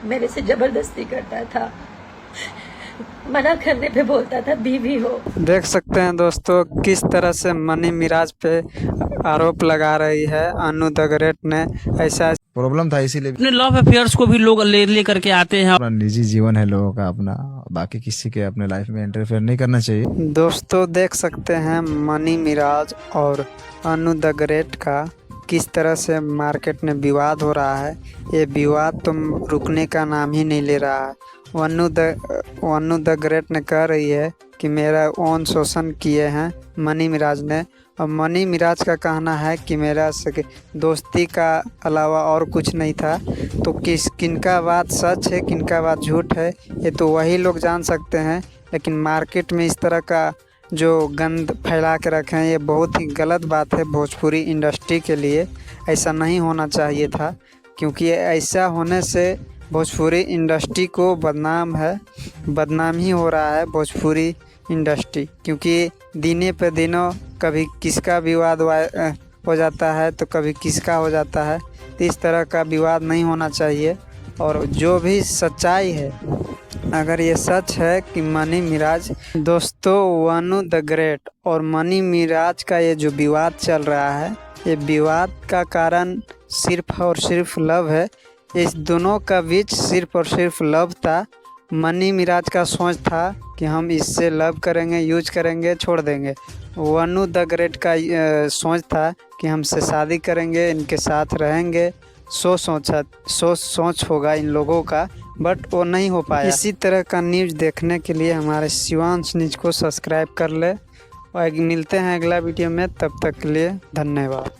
मेरे से जबरदस्ती करता था, मना करने पे बोलता था बीवी हो। देख सकते हैं दोस्तों किस तरह से मनी मिराज पे आरोप लगा रही है अनु द ग्रेट ने। ऐसा प्रॉब्लम था इसीलिए अपने लव अफेयर्स को भी लोग ले करके आते हैं। अपना निजी जीवन है लोगों का अपना, बाकी किसी के अपने लाइफ में इंटरफेयर नहीं करना चाहिए। दोस्तों देख सकते हैं मनी मिराज और अनु द ग्रेट का किस तरह से मार्केट में विवाद हो रहा है। ये विवाद तो रुकने का नाम ही नहीं ले रहा है। अनु द ग्रेट ने कह रही है कि मेरा यौन शोषण किए हैं मनी मिराज ने, और मनी मिराज का कहना है कि मेरा दोस्ती का अलावा और कुछ नहीं था। तो किनका बात सच है किनका बात झूठ है ये तो वही लोग जान सकते हैं। लेकिन मार्केट में इस तरह का जो गंद फैला के रखे हैं ये बहुत ही गलत बात है भोजपुरी इंडस्ट्री के लिए। ऐसा नहीं होना चाहिए था, क्योंकि ऐसा होने से भोजपुरी इंडस्ट्री को बदनाम ही हो रहा है भोजपुरी इंडस्ट्री। क्योंकि दिने पे दिनों कभी किसका विवाद हो जाता है तो कभी किसका हो जाता है। तो इस तरह का विवाद नहीं होना चाहिए। और जो भी सच्चाई है, अगर ये सच है कि मनी मिराज, दोस्तों अनु द ग्रेट और मनी मिराज का ये जो विवाद चल रहा है, ये विवाद का कारण सिर्फ और सिर्फ लव है। इस दोनों का बीच सिर्फ और सिर्फ लव था। मनी मिराज का सोच था कि हम इससे लव करेंगे, यूज करेंगे, छोड़ देंगे। अनु द ग्रेट का सोच था कि हमसे शादी करेंगे, इनके साथ रहेंगे। सोच होगा इन लोगों का, बट वो नहीं हो पाया। इसी तरह का न्यूज़ देखने के लिए हमारे शिवांश न्यूज़ को सब्सक्राइब कर ले। और मिलते हैं अगला वीडियो में, तब तक के लिए धन्यवाद।